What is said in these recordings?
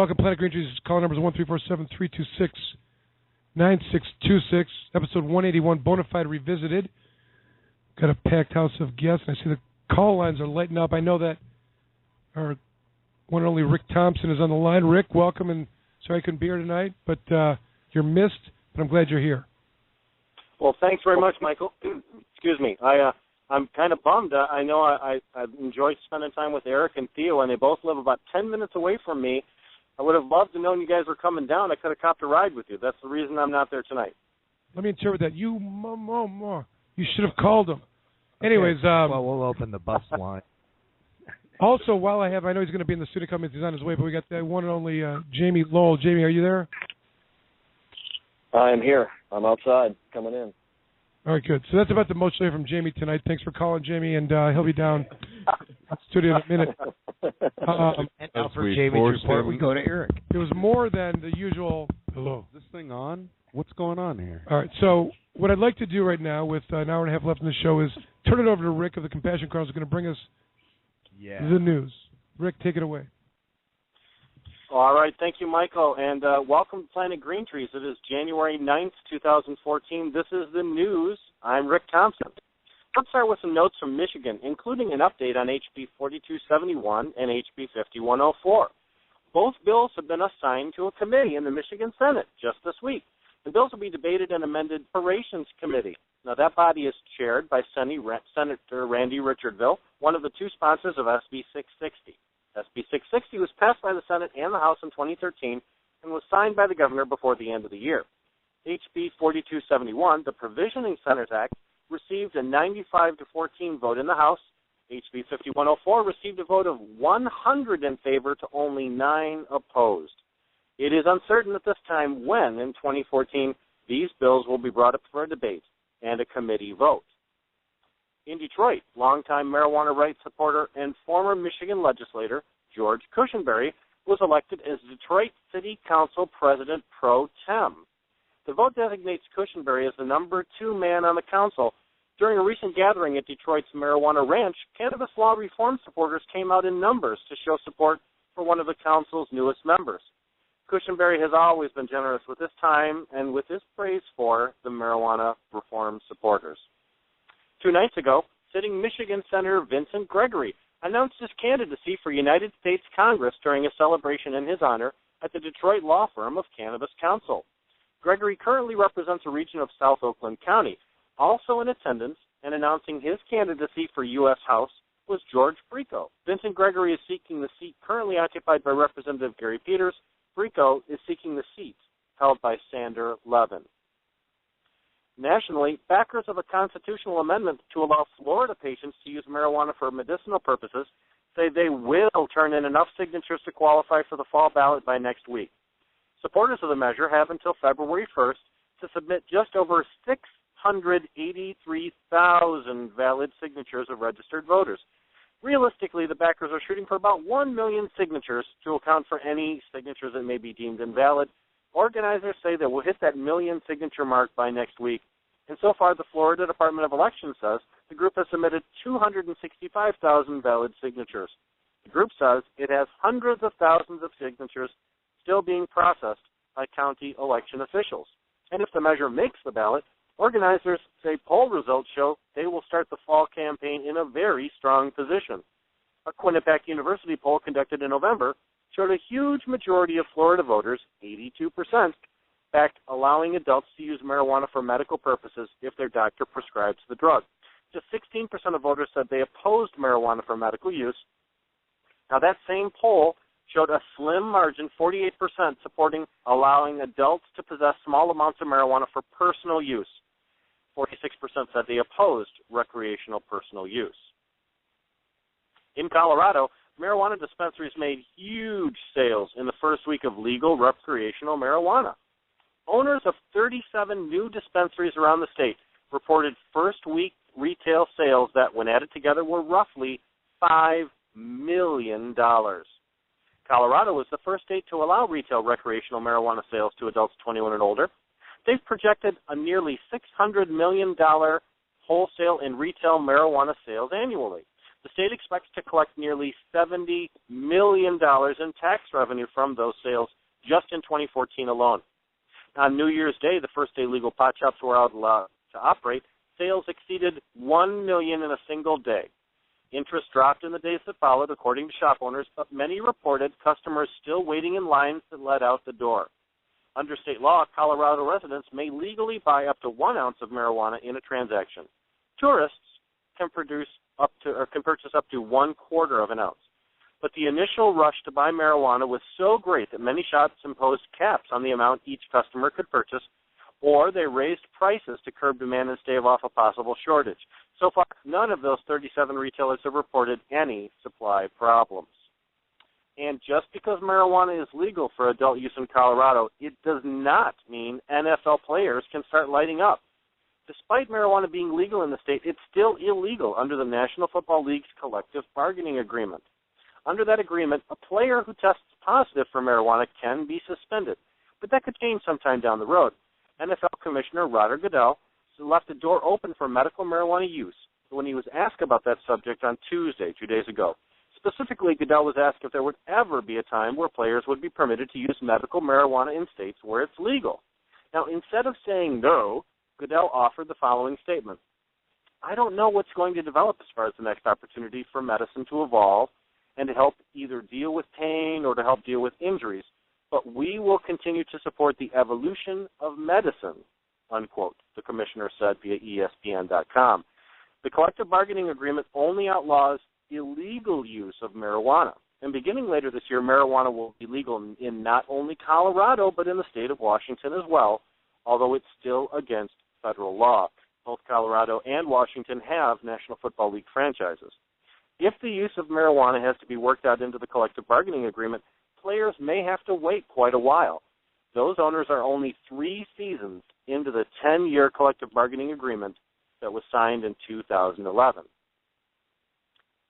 Welcome, Planet Green Trees. Call numbers 1-347-326-9626. Episode 181, Bonafide Revisited. Got a packed house of guests. I see the call lines are lighting up. I know that our one and only Rick Thompson is on the line. Rick, welcome, and sorry I couldn't be here tonight, but you're missed, but I'm glad you're here. Well, thanks very much, Michael. Excuse me. I'm kind of bummed. I know I enjoyed spending time with Eric and Theo, and they both live about 10 minutes away from me. I would have loved to know you guys were coming down. I could have copped a ride with you. That's the reason I'm not there tonight. Let me interpret that. You should have called them. Okay. Anyways. Well, we'll open the bus line. Also, while I know he's going to be in the studio coming, he's on his way, but we got the one and only Jamie Lowell. Jamie, are you there? I'm here. I'm outside, coming in. All right, good. So that's about the most you'll hear from Jamie tonight. Thanks for calling, Jamie, and he'll be down in the studio in a minute. And now for Jamie's report, we go to Eric. It was more than the usual. Hello. Is this thing on? What's going on here? All right, so what I'd like to do right now, with an hour and a half left in the show, is turn it over to Rick of the Compassion Chronicles, who's going to bring us the news. Rick, take it away. All right, thank you, Michael, and welcome to Planet Green Trees. It is January 9th, 2014. This is the news. I'm Rick Thompson. Let's start with some notes from Michigan, including an update on HB 4271 and HB 5104. Both bills have been assigned to a committee in the Michigan Senate just this week. The bills will be debated in amended Operations Committee. Now, that body is chaired by Senator Randy Richardville, one of the two sponsors of SB 660. SB 660 was passed by the Senate and the House in 2013 and was signed by the governor before the end of the year. HB 4271, the Provisioning Centers Act, received a 95-14 vote in the House. HB 5104 received a vote of 100 in favor to only 9 opposed. It is uncertain at this time when, in 2014, these bills will be brought up for a debate and a committee vote. In Detroit, longtime marijuana rights supporter and former Michigan legislator George Cushenberry was elected as Detroit City Council President Pro Tem. The vote designates Cushenberry as the number 2 man on the council. During a recent gathering at Detroit's Marijuana Ranch, cannabis law reform supporters came out in numbers to show support for one of the council's newest members. Cushenberry has always been generous with his time and with his praise for the marijuana reform supporters. 2 nights ago, sitting Michigan Senator Vincent Gregory announced his candidacy for United States Congress during a celebration in his honor at the Detroit law firm of Cannabis Counsel. Gregory currently represents a region of South Oakland County. Also in attendance and announcing his candidacy for U.S. House was George Brico. Vincent Gregory is seeking the seat currently occupied by Representative Gary Peters. Brico is seeking the seat held by Sander Levin. Nationally, backers of a constitutional amendment to allow Florida patients to use marijuana for medicinal purposes say they will turn in enough signatures to qualify for the fall ballot by next week. Supporters of the measure have until February 1st to submit just over 683,000 valid signatures of registered voters. Realistically, the backers are shooting for about 1 million signatures to account for any signatures that may be deemed invalid. Organizers say they will hit that million signature mark by next week. And so far, the Florida Department of Elections says the group has submitted 265,000 valid signatures. The group says it has hundreds of thousands of signatures still being processed by county election officials. And if the measure makes the ballot, organizers say poll results show they will start the fall campaign in a very strong position. A Quinnipiac University poll conducted in November showed a huge majority of Florida voters, 82%, backed allowing adults to use marijuana for medical purposes if their doctor prescribes the drug. Just 16% of voters said they opposed marijuana for medical use. Now, that same poll showed a slim margin, 48%, supporting allowing adults to possess small amounts of marijuana for personal use. 46% said they opposed recreational personal use. In Colorado, marijuana dispensaries made huge sales in the first week of legal recreational marijuana. Owners of 37 new dispensaries around the state reported first-week retail sales that, when added together, were roughly $5 million. Colorado was the first state to allow retail recreational marijuana sales to adults 21 and older. They've projected a nearly $600 million wholesale and retail marijuana sales annually. The state expects to collect nearly $70 million in tax revenue from those sales just in 2014 alone. On New Year's Day, the first day legal pot shops were allowed to operate, sales exceeded 1 million in a single day. Interest dropped in the days that followed, according to shop owners, but many reported customers still waiting in lines that led out the door. Under state law, Colorado residents may legally buy up to 1 ounce of marijuana in a transaction. Tourists can purchase up to 1/4 of an ounce. But the initial rush to buy marijuana was so great that many shops imposed caps on the amount each customer could purchase, or they raised prices to curb demand and stave off a possible shortage. So far, none of those 37 retailers have reported any supply problems. And just because marijuana is legal for adult use in Colorado, it does not mean NFL players can start lighting up. Despite marijuana being legal in the state, it's still illegal under the National Football League's collective bargaining agreement. Under that agreement, a player who tests positive for marijuana can be suspended, but that could change sometime down the road. NFL Commissioner Roger Goodell left the door open for medical marijuana use when he was asked about that subject on Tuesday, 2 days ago. Specifically, Goodell was asked if there would ever be a time where players would be permitted to use medical marijuana in states where it's legal. Now, instead of saying no, Goodell offered the following statement. I don't know what's going to develop as far as the next opportunity for medicine to evolve and to help either deal with pain or to help deal with injuries, but we will continue to support the evolution of medicine, unquote, the commissioner said via ESPN.com. The collective bargaining agreement only outlaws illegal use of marijuana. And beginning later this year, marijuana will be legal in not only Colorado, but in the state of Washington as well, although it's still against federal law. Both Colorado and Washington have National Football League franchises. If the use of marijuana has to be worked out into the collective bargaining agreement, players may have to wait quite a while. Those owners are only 3 seasons into the 10-year collective bargaining agreement that was signed in 2011.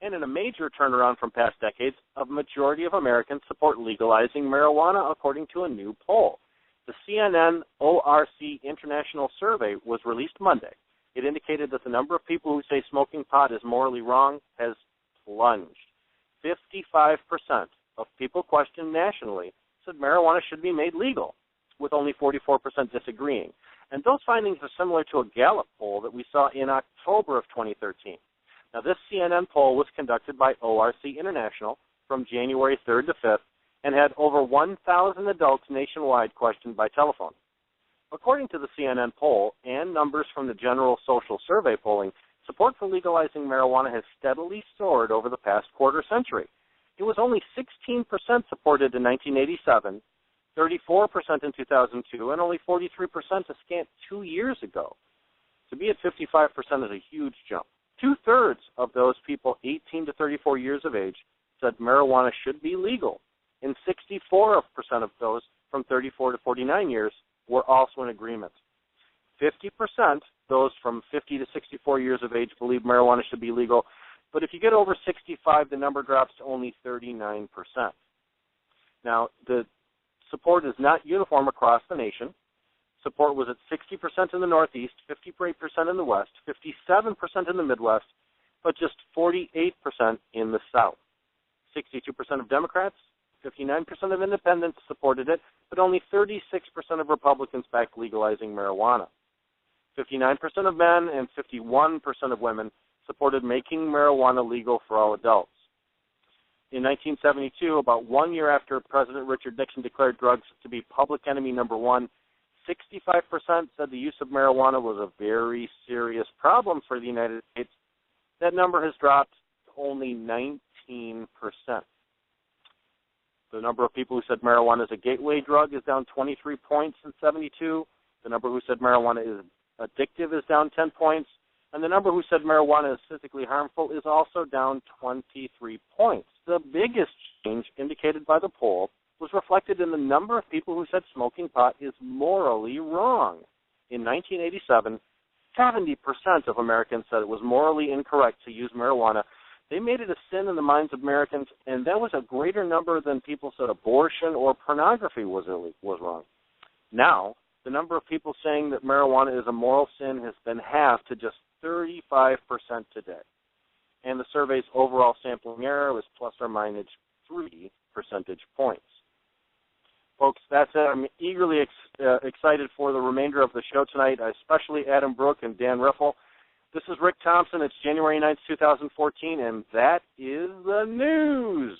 And in a major turnaround from past decades, a majority of Americans support legalizing marijuana, according to a new poll. The CNN ORC International Survey was released Monday. It indicated that the number of people who say smoking pot is morally wrong has plunged. 55% of people questioned nationally said marijuana should be made legal, with only 44% disagreeing. And those findings are similar to a Gallup poll that we saw in October of 2013. Now, this CNN poll was conducted by ORC International from January 3rd to 5th and had over 1,000 adults nationwide questioned by telephone. According to the CNN poll and numbers from the General Social Survey polling, support for legalizing marijuana has steadily soared over the past quarter century. It was only 16% supported in 1987, 34% in 2002, and only 43% a scant 2 years ago. To be at 55% is a huge jump. 2/3 of those people 18 to 34 years of age said marijuana should be legal, and 64% of those from 34 to 49 years were also in agreement. 50%, those from 50 to 64 years of age, believe marijuana should be legal, but if you get over 65, the number drops to only 39%. Now, the support is not uniform across the nation. Support was at 60% in the Northeast, 58% in the West, 57% in the Midwest, but just 48% in the South. 62% of Democrats, 59% of independents supported it, but only 36% of Republicans backed legalizing marijuana. 59% of men and 51% of women supported making marijuana legal for all adults. In 1972, about 1 year after President Richard Nixon declared drugs to be public enemy number 1, 65% said the use of marijuana was a very serious problem for the United States. That number has dropped to only 19%. The number of people who said marijuana is a gateway drug is down 23 points in 72. The number who said marijuana is addictive is down 10 points. And the number who said marijuana is physically harmful is also down 23 points. The biggest change indicated by the poll was reflected in the number of people who said smoking pot is morally wrong. In 1987, 70% of Americans said it was morally incorrect to use marijuana. They made it a sin in the minds of Americans, and that was a greater number than people said abortion or pornography was wrong. Now, the number of people saying that marijuana is a moral sin has been halved to just 35% today. and the survey's overall sampling error was plus or minus 3 percentage points. Folks, that's it. I'm eagerly excited for the remainder of the show tonight, especially Adam Brooke and Dan Riffle. This is Rick Thompson. It's January 9th, 2014, and that is the news.